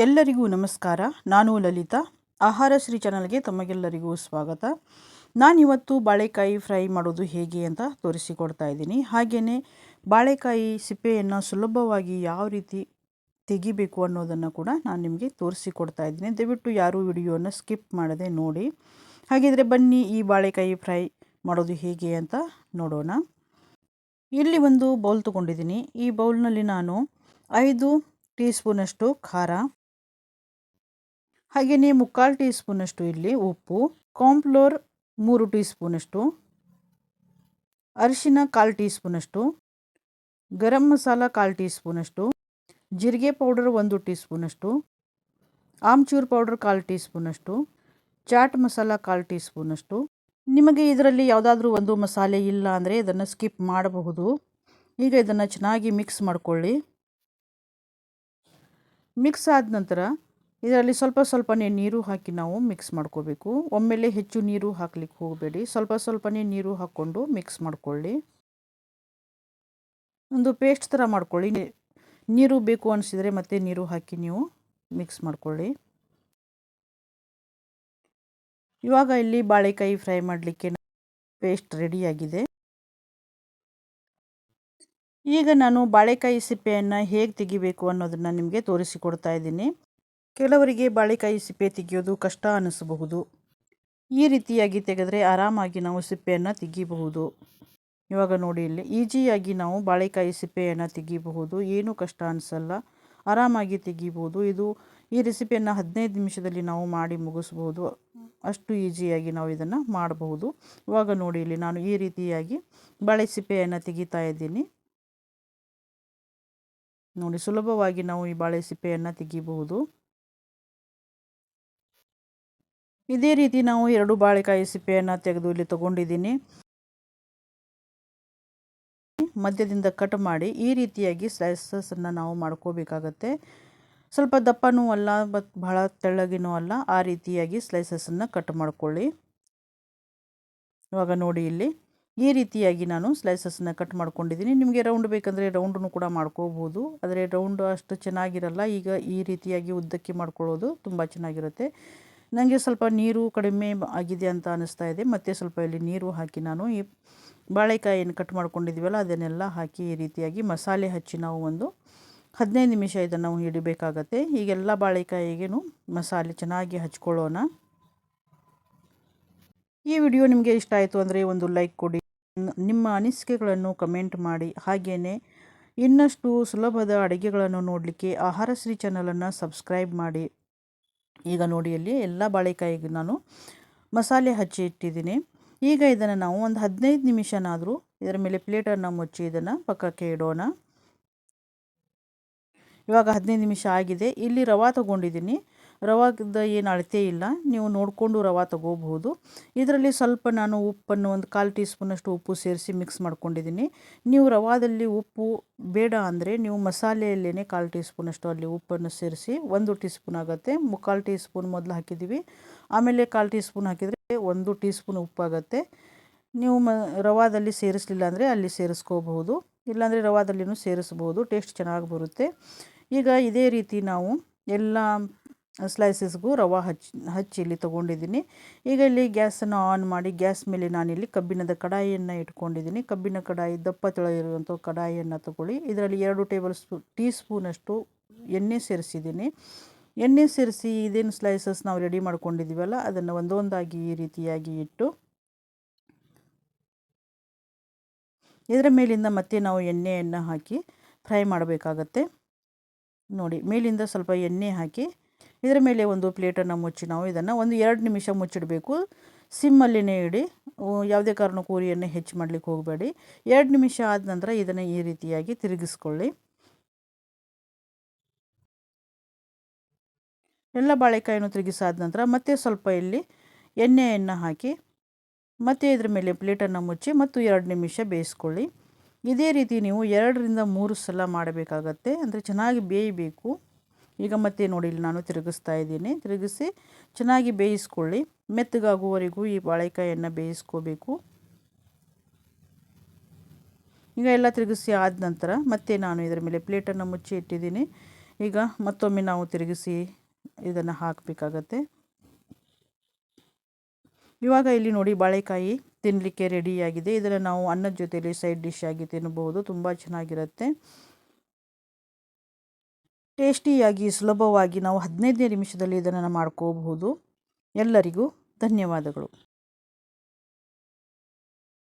ಎಲ್ಲರಿಗೂ ನಮಸ್ಕಾರ. ನಾನು ಲಲಿತಾ. ಆಹಾರ ಶ್ರೀ ಚಾನಲ್ಗೆ ತಮಗೆಲ್ಲರಿಗೂ ಸ್ವಾಗತ. ನಾನಿವತ್ತು ಬಾಳೆಕಾಯಿ ಫ್ರೈ ಮಾಡೋದು ಹೇಗೆ ಅಂತ ತೋರಿಸಿಕೊಡ್ತಾ ಇದ್ದೀನಿ. ಹಾಗೆಯೇ ಬಾಳೆಕಾಯಿ ಸಿಪ್ಪೆಯನ್ನು ಸುಲಭವಾಗಿ ಯಾವ ರೀತಿ ತೆಗಿಬೇಕು ಅನ್ನೋದನ್ನು ಕೂಡ ನಾನು ನಿಮಗೆ ತೋರಿಸಿಕೊಡ್ತಾ ಇದ್ದೀನಿ. ದಯವಿಟ್ಟು ಯಾರೂ ವಿಡಿಯೋನ ಸ್ಕಿಪ್ ಮಾಡದೆ ನೋಡಿ. ಹಾಗಿದ್ರೆ ಬನ್ನಿ ಈ ಬಾಳೆಕಾಯಿ ಫ್ರೈ ಮಾಡೋದು ಹೇಗೆ ಅಂತ ನೋಡೋಣ. ಇಲ್ಲಿ ಒಂದು ಬೌಲ್ ತೊಗೊಂಡಿದ್ದೀನಿ. ಈ ಬೌಲ್ನಲ್ಲಿ ನಾನು 5 ಟೀ ಸ್ಪೂನಷ್ಟು ಖಾರ, ಹಾಗೆಯೇ 3/4 ಟೀ ಸ್ಪೂನಷ್ಟು ಇಲ್ಲಿ ಉಪ್ಪು, ಕಾರ್ನ್ಫ್ಲೋರ್ 3 ಟೀ ಸ್ಪೂನಷ್ಟು, ಅರಿಶಿನ 1/4 ಟೀ ಸ್ಪೂನಷ್ಟು, ಗರಂ ಮಸಾಲ 1/4 ಟೀ ಸ್ಪೂನಷ್ಟು, ಜೀರಿಗೆ ಪೌಡರ್ 1 ಟೀ ಸ್ಪೂನಷ್ಟು, ಆಮ್ಚೂರ್ ಪೌಡರ್ 1/4 ಟೀ ಸ್ಪೂನಷ್ಟು, ಚಾಟ್ ಮಸಾಲ 1/4 ಟೀ ಸ್ಪೂನಷ್ಟು. ನಿಮಗೆ ಇದರಲ್ಲಿ ಯಾವುದಾದ್ರೂ ಒಂದು ಮಸಾಲೆ ಇಲ್ಲ ಅಂದರೆ ಇದನ್ನು ಸ್ಕಿಪ್ ಮಾಡಬಹುದು. ಈಗ ಇದನ್ನು ಚೆನ್ನಾಗಿ ಮಿಕ್ಸ್ ಮಾಡಿಕೊಳ್ಳಿ. ಮಿಕ್ಸ್ ಆದ ನಂತರ ಇದರಲ್ಲಿ ಸ್ವಲ್ಪನೇ ನೀರು ಹಾಕಿ ನಾವು ಮಿಕ್ಸ್ ಮಾಡ್ಕೋಬೇಕು. ಒಮ್ಮೆಲೆ ಹೆಚ್ಚು ನೀರು ಹಾಕ್ಲಿಕ್ಕೆ ಹೋಗಬೇಡಿ. ಸ್ವಲ್ಪನೇ ನೀರು ಹಾಕ್ಕೊಂಡು ಮಿಕ್ಸ್ ಮಾಡ್ಕೊಳ್ಳಿ. ಒಂದು ಪೇಸ್ಟ್ ಥರ ಮಾಡ್ಕೊಳ್ಳಿ. ನೀರು ಬೇಕು ಅನಿಸಿದರೆ ಮತ್ತೆ ನೀರು ಹಾಕಿ ನೀವು ಮಿಕ್ಸ್ ಮಾಡ್ಕೊಳ್ಳಿ. ಇವಾಗ ಇಲ್ಲಿ ಬಾಳೆಕಾಯಿ ಫ್ರೈ ಮಾಡಲಿಕ್ಕೆ ಪೇಸ್ಟ್ ರೆಡಿಯಾಗಿದೆ. ಈಗ ನಾನು ಬಾಳೆಕಾಯಿ ಸಿಪ್ಪೆಯನ್ನು ಹೇಗೆ ತೆಗಿಬೇಕು ಅನ್ನೋದನ್ನು ನಿಮಗೆ ತೋರಿಸಿಕೊಡ್ತಾ ಇದ್ದೀನಿ. ಕೆಲವರಿಗೆ ಬಾಳೆಕಾಯಿ ಸಿಪ್ಪೆ ತೆಗೆಯೋದು ಕಷ್ಟ ಅನ್ನಿಸಬಹುದು. ಈ ರೀತಿಯಾಗಿ ತೆಗೆದರೆ ಆರಾಮಾಗಿ ನಾವು ಸಿಪ್ಪೆಯನ್ನು ತೆಗಿಬಹುದು. ಇವಾಗ ನೋಡಿ, ಇಲ್ಲಿ ಈಸಿಯಾಗಿ ನಾವು ಬಾಳೆಕಾಯಿ ಸಿಪ್ಪೆಯನ್ನು ತೆಗಿಬಹುದು. ಏನೂ ಕಷ್ಟ ಅನಿಸಲ್ಲ, ಆರಾಮಾಗಿ ತೆಗಿಬಹುದು. ಈ ರೆಸಿಪಿಯನ್ನು 15 ನಿಮಿಷದಲ್ಲಿ ನಾವು ಮಾಡಿ ಮುಗಿಸ್ಬೋದು. ಅಷ್ಟು ಈಸಿಯಾಗಿ ನಾವು ಇದನ್ನು ಮಾಡಬಹುದು. ಇವಾಗ ನೋಡಿ, ಇಲ್ಲಿ ನಾನು ಈ ರೀತಿಯಾಗಿ ಬಾಳೆ ಸಿಪ್ಪೆಯನ್ನು ತೆಗಿತಾ ಇದ್ದೀನಿ. ನೋಡಿ, ಸುಲಭವಾಗಿ ನಾವು ಈ ಬಾಳೆ ಸಿಪ್ಪೆಯನ್ನು ತೆಗಿಬಹುದು. ಇದೇ ರೀತಿ ನಾವು 2 ಬಾಳೆಕಾಯಿ ಸಿಪ್ಪೆಯನ್ನು ತೆಗೆದು ಇಲ್ಲಿ ತಗೊಂಡಿದ್ದೀನಿ. ಮಧ್ಯದಿಂದ ಕಟ್ ಮಾಡಿ ಈ ರೀತಿಯಾಗಿ ಸ್ಲೈಸಸನ್ನು ನಾವು ಮಾಡ್ಕೋಬೇಕಾಗತ್ತೆ. ಸ್ವಲ್ಪ ದಪ್ಪನೂ ಅಲ್ಲ, ಬಹಳ ತೆಳ್ಳಗಿನೂ ಅಲ್ಲ, ಆ ರೀತಿಯಾಗಿ ಸ್ಲೈಸಸನ್ನು ಕಟ್ ಮಾಡ್ಕೊಳ್ಳಿ. ಇವಾಗ ನೋಡಿ, ಇಲ್ಲಿ ಈ ರೀತಿಯಾಗಿ ನಾನು ಸ್ಲೈಸಸನ್ನು ಕಟ್ ಮಾಡ್ಕೊಂಡಿದ್ದೀನಿ. ನಿಮಗೆ ರೌಂಡ್ ಬೇಕಂದರೆ ರೌಂಡನ್ನು ಕೂಡ ಮಾಡ್ಕೋಬೋದು, ಆದರೆ ರೌಂಡ್ ಅಷ್ಟು ಚೆನ್ನಾಗಿರಲ್ಲ. ಈಗ ಈ ರೀತಿಯಾಗಿ ಉದ್ದಕ್ಕೆ ಮಾಡ್ಕೊಳ್ಳೋದು ತುಂಬ ಚೆನ್ನಾಗಿರುತ್ತೆ. ನನಗೆ ಸ್ವಲ್ಪ ನೀರು ಕಡಿಮೆ ಆಗಿದೆ ಅಂತ ಅನ್ನಿಸ್ತಾ ಇದೆ. ಮತ್ತು ಸ್ವಲ್ಪ ಇಲ್ಲಿ ನೀರು ಹಾಕಿ ನಾನು ಈ ಬಾಳೆಕಾಯಿಯನ್ನು ಕಟ್ ಮಾಡ್ಕೊಂಡಿದ್ದೀವಲ್ಲ ಅದನ್ನೆಲ್ಲ ಹಾಕಿ ಈ ರೀತಿಯಾಗಿ ಮಸಾಲೆ ಹಚ್ಚಿ ನಾವು ಒಂದು 15 ನಿಮಿಷ ಇದನ್ನು ನಾವು ಇಡಬೇಕಾಗತ್ತೆ. ಈಗೆಲ್ಲ ಬಾಳೆಕಾಯಿಗೂ ಮಸಾಲೆ ಚೆನ್ನಾಗಿ ಹಚ್ಕೊಳ್ಳೋಣ. ಈ ವಿಡಿಯೋ ನಿಮಗೆ ಇಷ್ಟ ಆಯಿತು ಅಂದರೆ ಒಂದು ಲೈಕ್ ಕೊಡಿ. ನಿಮ್ಮ ಅನಿಸಿಕೆಗಳನ್ನು ಕಮೆಂಟ್ ಮಾಡಿ. ಹಾಗೆಯೇ ಇನ್ನಷ್ಟು ಸುಲಭದ ಅಡುಗೆಗಳನ್ನು ನೋಡಲಿಕ್ಕೆ ಆಹಾರ ಶ್ರೀ ಚಾನಲನ್ನು ಸಬ್ಸ್ಕ್ರೈಬ್ ಮಾಡಿ. ಈಗ ನೋಡಿ, ಅಲ್ಲಿ ಎಲ್ಲ ಬಾಳೆಕಾಯಿಗೆ ನಾನು ಮಸಾಲೆ ಹಚ್ಚಿ ಇಟ್ಟಿದ್ದೀನಿ. ಈಗ ಇದನ್ನು ನಾವು ಒಂದು 15 ನಿಮಿಷನಾದರೂ ಇದರ ಮೇಲೆ ಪ್ಲೇಟನ್ನು ಮುಚ್ಚಿ ಇದನ್ನು ಪಕ್ಕಕ್ಕೆ ಇಡೋಣ. ಇವಾಗ 15 ನಿಮಿಷ ಆಗಿದೆ. ಇಲ್ಲಿ ರವೆ ತೊಗೊಂಡಿದ್ದೀನಿ. ರವಾದ ಏನು ಅಳತೆ ಇಲ್ಲ, ನೀವು ನೋಡಿಕೊಂಡು ರವೆ ತೊಗೋಬಹುದು. ಇದರಲ್ಲಿ ಸ್ವಲ್ಪ ನಾನು ಉಪ್ಪನ್ನು ಒಂದು 1/4 ಟೀ ಸ್ಪೂನಷ್ಟು ಉಪ್ಪು ಸೇರಿಸಿ ಮಿಕ್ಸ್ ಮಾಡ್ಕೊಂಡಿದ್ದೀನಿ. ನೀವು ರವಾದಲ್ಲಿ ಉಪ್ಪು ಬೇಡ ಅಂದರೆ ನೀವು ಮಸಾಲೆಯಲ್ಲೇ 1/4 ಟೀ ಸ್ಪೂನಷ್ಟು ಅಲ್ಲಿ ಉಪ್ಪನ್ನು ಸೇರಿಸಿ 1 ಟೀ ಸ್ಪೂನ್ ಆಗುತ್ತೆ. 3/4 ಟೀ ಸ್ಪೂನ್ ಮೊದಲು ಹಾಕಿದ್ದೀವಿ, ಆಮೇಲೆ 1/4 ಟೀ ಸ್ಪೂನ್ ಹಾಕಿದರೆ 1 ಟೀ ಸ್ಪೂನ್ ಉಪ್ಪಾಗುತ್ತೆ. ನೀವು ರವಾದಲ್ಲಿ ಸೇರಿಸಲಿಲ್ಲ ಅಂದರೆ ಅಲ್ಲಿ ಸೇರಿಸ್ಕೋಬಹುದು, ಇಲ್ಲಾಂದರೆ ರವಾದಲ್ಲಿನೂ ಸೇರಿಸ್ಬೋದು. ಟೇಸ್ಟ್ ಚೆನ್ನಾಗಿ ಬರುತ್ತೆ. ಈಗ ಇದೇ ರೀತಿ ನಾವು ಎಲ್ಲ ಸ್ಲೈಸಸ್ಗೂ ರವೆ ಹಚ್ಚಿ ಇಲ್ಲಿ ತೊಗೊಂಡಿದ್ದೀನಿ. ಈಗ ಇಲ್ಲಿ ಗ್ಯಾಸನ್ನು ಆನ್ ಮಾಡಿ ಗ್ಯಾಸ್ ಮೇಲೆ ನಾನಿಲ್ಲಿ ಕಬ್ಬಿಣದ ಕಡಾಯಿಯನ್ನು ಇಟ್ಕೊಂಡಿದ್ದೀನಿ. ಕಬ್ಬಿನ ಕಡಾಯಿ, ದಪ್ಪ ತೆಳ ಇರುವಂಥ ಕಡಾಯಿಯನ್ನು ತಗೊಳ್ಳಿ. ಇದರಲ್ಲಿ 2 ಟೀ ಸ್ಪೂನಷ್ಟು ಎಣ್ಣೆ ಸೇರಿಸಿದ್ದೀನಿ. ಎಣ್ಣೆ ಸೇರಿಸಿ ಇದೇನು ಸ್ಲೈಸಸ್ ನಾವು ರೆಡಿ ಮಾಡ್ಕೊಂಡಿದ್ದೀವಲ್ಲ ಅದನ್ನು ಒಂದೊಂದಾಗಿ ಈ ರೀತಿಯಾಗಿ ಇಟ್ಟು ಇದರ ಮೇಲಿಂದ ಮತ್ತೆ ನಾವು ಎಣ್ಣೆಯನ್ನು ಹಾಕಿ ಫ್ರೈ ಮಾಡಬೇಕಾಗತ್ತೆ. ನೋಡಿ, ಮೇಲಿಂದ ಸ್ವಲ್ಪ ಎಣ್ಣೆ ಹಾಕಿ ಇದರ ಮೇಲೆ ಒಂದು ಪ್ಲೇಟನ್ನು ಮುಚ್ಚಿ ನಾವು ಇದನ್ನು ಒಂದು 2 ನಿಮಿಷ ಮುಚ್ಚಿಡಬೇಕು. ಸಿಮ್ಮಲ್ಲಿನೇ ಇಡಿ, ಯಾವುದೇ ಕಾರಣಕ್ಕೂ ಉರಿಯನ್ನು ಹೆಚ್ಚು ಮಾಡಲಿಕ್ಕೆ ಹೋಗಬೇಡಿ. 2 ನಿಮಿಷ ಆದ ನಂತರ ಇದನ್ನು ಈ ರೀತಿಯಾಗಿ ತಿರುಗಿಸ್ಕೊಳ್ಳಿ. ಎಲ್ಲ ಬಾಳೆಕಾಯಿಯನ್ನು ತಿರುಗಿಸಾದ ನಂತರ ಮತ್ತೆ ಸ್ವಲ್ಪ ಇಲ್ಲಿ ಎಣ್ಣೆಯನ್ನು ಹಾಕಿ ಮತ್ತೆ ಇದರ ಮೇಲೆ ಪ್ಲೇಟನ್ನು ಮುಚ್ಚಿ ಮತ್ತು 2 ನಿಮಿಷ ಬೇಯಿಸ್ಕೊಳ್ಳಿ. ಇದೇ ರೀತಿ ನೀವು 2 ರಿಂದ 3 ಸಲ ಮಾಡಬೇಕಾಗತ್ತೆ, ಅಂದರೆ ಚೆನ್ನಾಗಿ ಬೇಯಬೇಕು. ಈಗ ಮತ್ತೆ ನೋಡಿ, ಇಲ್ಲಿ ನಾನು ತಿರುಗಿಸ್ತಾ ಇದ್ದೀನಿ. ತಿರುಗಿಸಿ ಚೆನ್ನಾಗಿ ಬೇಯಿಸ್ಕೊಳ್ಳಿ. ಮೆತ್ತಗಾಗುವವರೆಗೂ ಈ ಬಾಳೆಕಾಯಿಯನ್ನು ಬೇಯಿಸ್ಕೋಬೇಕು. ಈಗ ಎಲ್ಲ ತಿರುಗಿಸಿ ಆದ ನಂತರ ಮತ್ತೆ ನಾನು ಇದರ ಮೇಲೆ ಪ್ಲೇಟನ್ನು ಮುಚ್ಚಿ ಇಟ್ಟಿದ್ದೀನಿ. ಈಗ ಮತ್ತೊಮ್ಮೆ ನಾವು ತಿರುಗಿಸಿ ಇದನ್ನು ಹಾಕಬೇಕಾಗತ್ತೆ. ಇವಾಗ ಇಲ್ಲಿ ನೋಡಿ ಬಾಳೆಕಾಯಿ ತಿನ್ನಲಿಕ್ಕೆ ರೆಡಿಯಾಗಿದೆ. ಇದನ್ನು ನಾವು ಅನ್ನದ ಜೊತೆಯಲ್ಲಿ ಸೈಡ್ ಡಿಶ್ ಆಗಿ ತಿನ್ನಬಹುದು. ತುಂಬ ಚೆನ್ನಾಗಿರುತ್ತೆ. ಟೇಸ್ಟಿಯಾಗಿ ಸುಲಭವಾಗಿ ನಾವು 15 ನಿಮಿಷದಲ್ಲಿ ಇದನ್ನು ಮಾಡ್ಕೋಬಹುದು. ಎಲ್ಲರಿಗೂ ಧನ್ಯವಾದಗಳು.